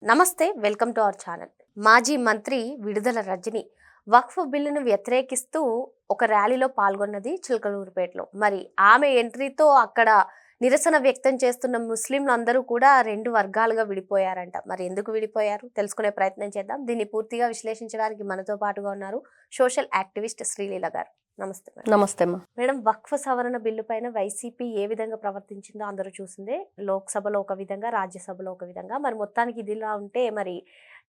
నమస్తే, welcome to our channel. మాజీ మంత్రి విడుదల రజని వక్ఫ్ బిల్లును వ్యతిరేకిస్తూ ఒక ర్యాలీలో పాల్గొన్నది చిలకలూరుపేటలో. మరి ఆమె ఎంట్రీతో అక్కడ నిరసన వ్యక్తం చేస్తున్న ముస్లింలు అందరూ కూడా రెండు వర్గాలుగా విడిపోయారంట. మరి ఎందుకు విడిపోయారు తెలుసుకునే ప్రయత్నం చేద్దాం. దీన్ని పూర్తిగా విశ్లేషించడానికి మనతో పాటుగా ఉన్నారు సోషల్ యాక్టివిస్ట్ శ్రీలీల గారు. నమస్తే మేడం. నమస్తే అమ్మా. మేడం, వక్ఫ్ సవరణ బిల్లు పైన వైసీపీ ఏ విధంగా ప్రవర్తించిందో అందరూ చూసిందే. లోక్సభలో ఒక విధంగా, రాజ్యసభలో ఒక విధంగా. మరి మొత్తానికి ఇదిలా ఉంటే మరి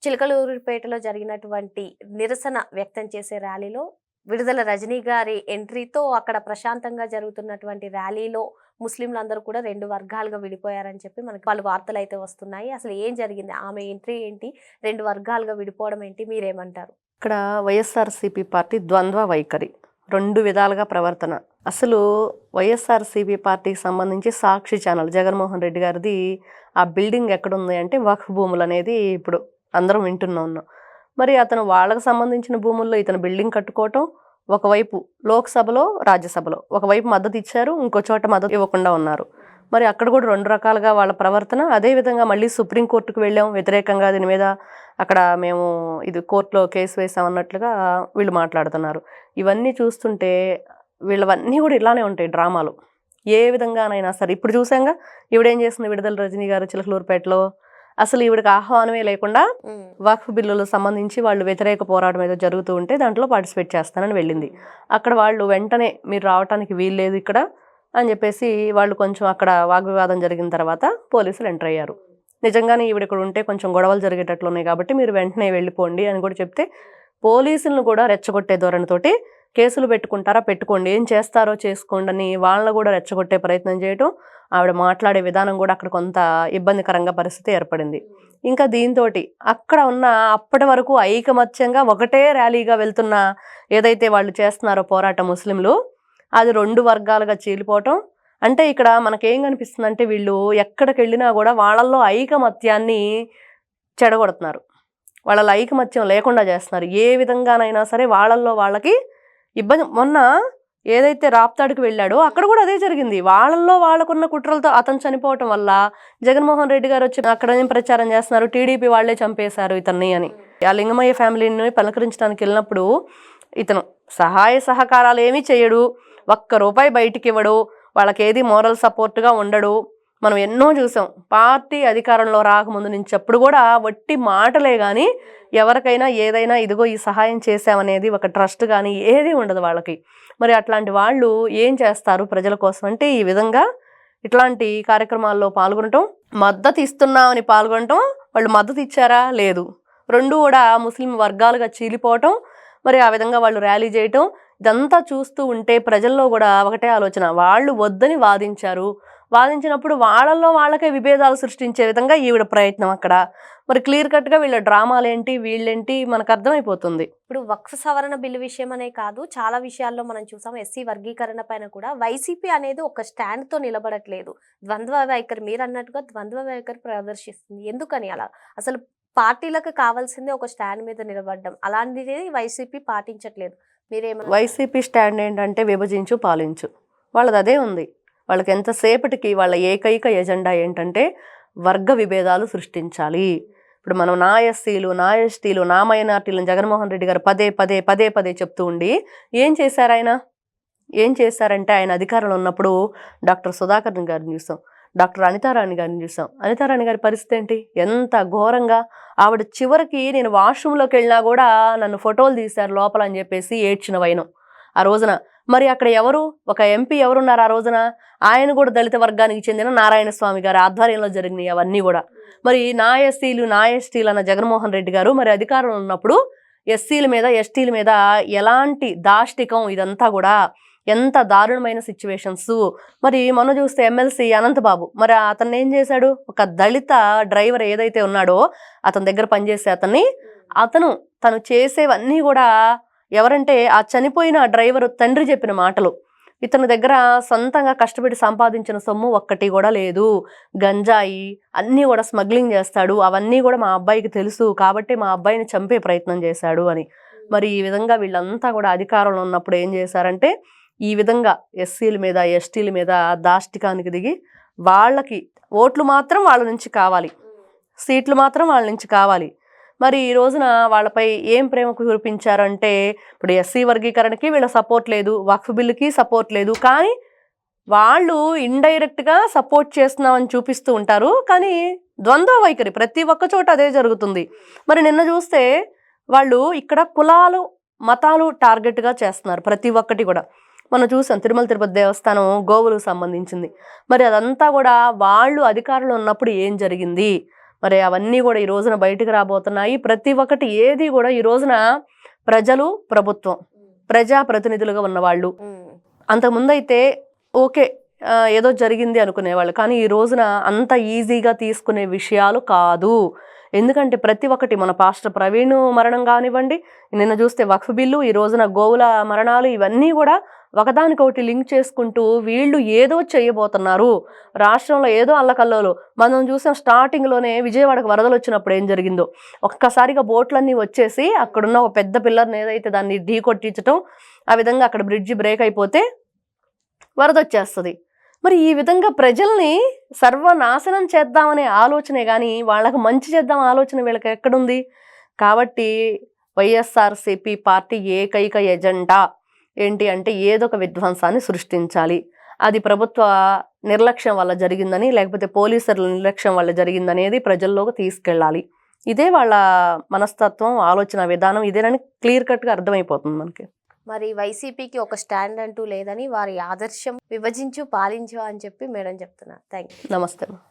చిలకలూరుపేటలో జరిగినటువంటి నిరసన వ్యక్తం చేసే ర్యాలీలో విడుదల రజనీ గారి ఎంట్రీతో అక్కడ ప్రశాంతంగా జరుగుతున్నటువంటి ర్యాలీలో ముస్లింలందరూ కూడా రెండు వర్గాలుగా విడిపోయారని చెప్పి మనకి పలు వార్తలు అయితే వస్తున్నాయి. అసలు ఏం జరిగింది, ఆమె ఎంట్రీ ఏంటి, రెండు వర్గాలుగా విడిపోవడం ఏంటి, మీరేమంటారు? ఇక్కడ వైఎస్ఆర్సీపీ పార్టీ ద్వంద్వ వైఖరి, రెండు విధాలుగా ప్రవర్తన. అసలు వైఎస్ఆర్సీపీ పార్టీకి సంబంధించి సాక్షి ఛానల్ జగన్మోహన్ రెడ్డి గారిది ఆ బిల్డింగ్ ఎక్కడుంది అంటే వక్ఫ్ భూములు అనేది ఇప్పుడు అందరం వింటున్నాం. మరి అతను వాళ్ళకు సంబంధించిన భూముల్లో ఇతను బిల్డింగ్ కట్టుకోవటం, ఒకవైపు లోక్సభలో రాజ్యసభలో ఒకవైపు మద్దతు ఇచ్చారు, ఇంకో చోట మద్దతు ఇవ్వకుండా ఉన్నారు. మరి అక్కడ కూడా రెండు రకాలుగా వాళ్ళ ప్రవర్తన. అదేవిధంగా మళ్ళీ సుప్రీంకోర్టుకు వెళ్ళాం వ్యతిరేకంగా, దీని మీద అక్కడ మేము ఇది కోర్టులో కేసు వేసామన్నట్లుగా వీళ్ళు మాట్లాడుతున్నారు. ఇవన్నీ చూస్తుంటే వీళ్ళవన్నీ కూడా ఇలానే ఉంటాయి డ్రామాలు. ఏ విధంగానైనా సరే ఇప్పుడు చూసాంగా ఈవిడేం చేస్తుంది, విడుదల రజనీ గారు చిలకలూరుపేటలో అసలు ఈవిడికి ఆహ్వానమే లేకుండా వక్ఫ్ బిల్లులకు సంబంధించి వాళ్ళు వ్యతిరేక పోరాటం ఏదో జరుగుతూ ఉంటే దాంట్లో పార్టిసిపేట్ చేస్తానని వెళ్ళింది. అక్కడ వాళ్ళు వెంటనే మీరు రావడానికి వీల్లేదు ఇక్కడ అని చెప్పేసి వాళ్ళు కొంచెం అక్కడ వాగ్వివాదం జరిగిన తర్వాత పోలీసులు ఎంటర్ అయ్యారు. నిజంగానే ఈవిడ ఇక్కడ ఉంటే కొంచెం గొడవలు జరిగేటట్లు ఉన్నాయి కాబట్టి మీరు వెంటనే వెళ్ళిపోండి అని కూడా చెప్తే పోలీసులను కూడా రెచ్చగొట్టే ధోరణితోటి కేసులు పెట్టుకుంటారా పెట్టుకోండి, ఏం చేస్తారో చేసుకోండి అని వాళ్ళని కూడా రెచ్చగొట్టే ప్రయత్నం చేయటం, ఆవిడ మాట్లాడే విధానం కూడా అక్కడ కొంత ఇబ్బందికరంగా పరిస్థితి ఏర్పడింది. ఇంకా దీంతో అక్కడ ఉన్న అప్పటి వరకు ఐకమత్యంగా ఒకటే ర్యాలీగా వెళ్తున్న ఏదైతే వాళ్ళు చేస్తున్నారో పోరాటం ముస్లింలు, అది రెండు వర్గాలుగా చీలిపోవటం. అంటే ఇక్కడ మనకేం కనిపిస్తుంది అంటే వీళ్ళు ఎక్కడికి వెళ్ళినా కూడా వాళ్ళల్లో ఐకమత్యాన్ని చెడగొడుతున్నారు, వాళ్ళ ఐకమత్యం లేకుండా చేస్తున్నారు. ఏ విధంగానైనా సరే వాళ్ళల్లో వాళ్ళకి ఇబ్బంది. మొన్న ఏదైతే రాప్తాడుకు వెళ్ళాడో అక్కడ కూడా అదే జరిగింది. వాళ్ళల్లో వాళ్ళకున్న కుట్రలతో అతను చనిపోవటం వల్ల జగన్మోహన్ రెడ్డి గారు వచ్చి అక్కడ ఏం ప్రచారం చేస్తున్నారు, టీడీపీ వాళ్లే చంపేశారు ఇతన్ని అని. ఆ లింగమయ్య ఫ్యామిలీని పలకరించడానికి వెళ్ళినప్పుడు ఇతను సహాయ సహకారాలు ఏమీ చేయడు, ₹1 బయటికి ఇవ్వడు, వాళ్ళకి ఏది మోరల్ సపోర్ట్గా ఉండడు. మనం ఎన్నో చూసాం పార్టీ అధికారంలో రాకముందు నుంచి. అప్పుడు కూడా వట్టి మాటలే కానీ ఎవరికైనా ఏదైనా ఇదిగో ఈ సహాయం చేసామనేది ఒక ట్రస్ట్ కానీ ఏది ఉండదు వాళ్ళకి. మరి అట్లాంటి వాళ్ళు ఏం చేస్తారు ప్రజల కోసం అంటే ఈ విధంగా ఇట్లాంటి కార్యక్రమాల్లో పాల్గొనటం, మద్దతు ఇస్తున్నామని పాల్గొనటం. వాళ్ళు మద్దతు ఇచ్చారా లేదు, రెండు కూడా ముస్లిం వర్గాలుగా చీలిపోవటం. మరి ఆ విధంగా వాళ్ళు ర్యాలీ చేయటం, ఇదంతా చూస్తూ ఉంటే ప్రజల్లో కూడా ఒకటే ఆలోచన, వాళ్ళు వద్దని వాదించినప్పుడు వాళ్ళల్లో వాళ్ళకే విభేదాలు సృష్టించే విధంగా ఈవిడ ప్రయత్నం అక్కడ. మరి క్లియర్ కట్గా వీళ్ళ డ్రామాలేంటి వీళ్ళేంటి మనకు అర్థమైపోతుంది. ఇప్పుడు వక్ఫ్ సవరణ బిల్లు విషయం అనే కాదు, చాలా విషయాల్లో మనం చూసాం. ఎస్సీ వర్గీకరణ పైన కూడా వైసీపీ అనేది ఒక స్టాండ్తో నిలబడట్లేదు, ద్వంద్వ వైఖరి, మీరు అన్నట్టుగా ద్వంద్వ వైఖరి ప్రదర్శిస్తుంది. ఎందుకని అలా? అసలు పార్టీలకు కావాల్సిందే ఒక స్టాండ్ మీద నిలబడడం, అలాంటిది వైసీపీ పాటించట్లేదు. మీరేమన్నా? వైసీపీ స్టాండ్ ఏంటంటే విభజించు పాలించు, వాళ్ళది అదే ఉంది. వాళ్ళకి ఎంతసేపటికి వాళ్ళ ఏకైక ఎజెండా ఏంటంటే వర్గ విభేదాలు సృష్టించాలి. ఇప్పుడు మనం నా ఎస్సీలు, నా ఎస్టీలు, నా మైనార్టీలను జగన్మోహన్ రెడ్డి గారు పదే పదే చెప్తూ ఉండి ఏం చేశారు ఆయన? ఏం చేశారంటే ఆయన అధికారంలో ఉన్నప్పుడు డాక్టర్ సుధాకర్ గారిని చూసాం, డాక్టర్ అనితారాణి గారిని చూసాం. అనితారాణి గారి పరిస్థితి ఏంటి, ఎంత ఘోరంగా. ఆవిడ చివరికి నేను వాష్రూమ్లోకి వెళ్ళినా కూడా నన్ను ఫోటోలు తీశారు లోపల అని చెప్పేసి ఏడ్చిన వైనం ఆ రోజున. మరి అక్కడ ఎవరు, ఒక ఎంపీ ఎవరున్నారు ఆ రోజున? ఆయన కూడా దళిత వర్గానికి చెందిన నారాయణ స్వామి గారి ఆధ్వర్యంలో జరిగినాయి అవన్నీ కూడా. మరి నా ఎస్సీలు, నా ఎస్టీలు అన్న జగన్మోహన్ రెడ్డి గారు మరి అధికారంలో ఉన్నప్పుడు ఎస్సీల మీద, ఎస్టీల మీద ఎలాంటి దాష్టికం, ఇదంతా కూడా ఎంత దారుణమైన సిచ్యువేషన్స్. మరి మనం చూస్తే ఎమ్మెల్సీ అనంతబాబు, మరి అతన్ని ఏం చేశాడు, ఒక దళిత డ్రైవర్ ఏదైతే ఉన్నాడో అతని దగ్గర పనిచేసే తను చేసేవన్నీ కూడా ఎవరంటే ఆ చనిపోయిన డ్రైవర్ తండ్రి చెప్పిన మాటలు. ఇతని దగ్గర సొంతంగా కష్టపడి సంపాదించిన సొమ్ము ఒక్కటి కూడా లేదు, గంజాయి అన్నీ కూడా స్మగ్లింగ్ చేస్తాడు, అవన్నీ కూడా మా అబ్బాయికి తెలుసు కాబట్టి మా అబ్బాయిని చంపే ప్రయత్నం చేశాడు అని. మరి ఈ విధంగా వీళ్ళంతా కూడా అధికారంలో ఉన్నప్పుడు ఏం చేశారంటే ఈ విధంగా ఎస్సీల మీద, ఎస్టీల మీద దాష్టికానికి దిగి వాళ్ళకి ఓట్లు మాత్రం వాళ్ళ నుంచి కావాలి, సీట్లు మాత్రం వాళ్ళ నుంచి కావాలి. మరి ఈ రోజున వాళ్ళపై ఏం ప్రేమ కురిపించారంటే, ఇప్పుడు ఎస్సీ వర్గీకరణకి వీళ్ళ సపోర్ట్ లేదు, వక్ఫ్ బిల్లుకి సపోర్ట్ లేదు, కానీ వాళ్ళు ఇండైరెక్ట్గా సపోర్ట్ చేస్తున్నామని చూపిస్తూ ఉంటారు. కానీ ద్వంద్వ వైఖరి ప్రతి ఒక్క చోట అదే జరుగుతుంది. మరి నిన్న చూస్తే వాళ్ళు ఇక్కడ కులాలు మతాలు టార్గెట్గా చేస్తున్నారు ప్రతి ఒక్కటి కూడా. మనం చూసాం తిరుమల తిరుపతి దేవస్థానం గోవులకు సంబంధించింది. మరి అదంతా కూడా వాళ్ళు అధికారంలో ఉన్నప్పుడు ఏం జరిగింది, మరి అవన్నీ కూడా ఈ రోజున బయటకు రాబోతున్నాయి. ప్రతి ఒక్కటి ఏది కూడా ఈ రోజున ప్రజలు, ప్రభుత్వం, ప్రజాప్రతినిధులుగా ఉన్నవాళ్ళు. అంతకుముందు అయితే ఓకే ఏదో జరిగింది అనుకునేవాళ్ళు, కానీ ఈ రోజున అంత ఈజీగా తీసుకునే విషయాలు కాదు. ఎందుకంటే ప్రతి ఒక్కటి మన పాస్టర్ ప్రవీణ్ మరణం కానివ్వండి, నిన్న చూస్తే వక్ఫ్ బిల్లు, ఈ రోజున గోవుల మరణాలు, ఇవన్నీ కూడా ఒకదానికొకటి లింక్ చేసుకుంటూ వీళ్ళు ఏదో చేయబోతున్నారు. రాష్ట్రంలో ఏదో అల్లకల్లోలు మనం చూసాం. స్టార్టింగ్లోనే విజయవాడకు వరదలు వచ్చినప్పుడు ఏం జరిగిందో, ఒక్కసారిగా బోట్లన్నీ వచ్చేసి అక్కడున్న ఒక పెద్ద పిల్లర్ని ఏదైతే దాన్ని ఢీ కొట్టించటం, ఆ విధంగా అక్కడ బ్రిడ్జి బ్రేక్ అయిపోతే వరద వచ్చేస్తుంది. మరి ఈ విధంగా ప్రజల్ని సర్వనాశనం చేద్దామనే ఆలోచనే కానీ వాళ్ళకు మంచి చేద్దాం ఆలోచన వీళ్ళకి ఎక్కడుంది? కాబట్టి వైఎస్ఆర్సీపీ పార్టీ ఏకైక ఎజెండా ఏంటి అంటే ఏదో ఒక విధ్వంసాన్ని సృష్టించాలి. అది ప్రభుత్వ నిర్లక్ష్యం వల్ల జరిగిందని, లేకపోతే పోలీసుల నిర్లక్ష్యం వల్ల జరిగిందనేది ప్రజల్లోకి తీసుకెళ్ళాలి. ఇదే వాళ్ళ మనస్తత్వం, ఆలోచన విధానం ఇదేనని క్లియర్ కట్గా అర్థమైపోతుంది మనకి. మరి వైసీపీకి ఒక స్టాండ్ అంటూ లేదని, వారి ఆదర్శం విభజించు పాలించు అని చెప్పి మేడం చెప్తున్నారు. Thank you. నమస్తే.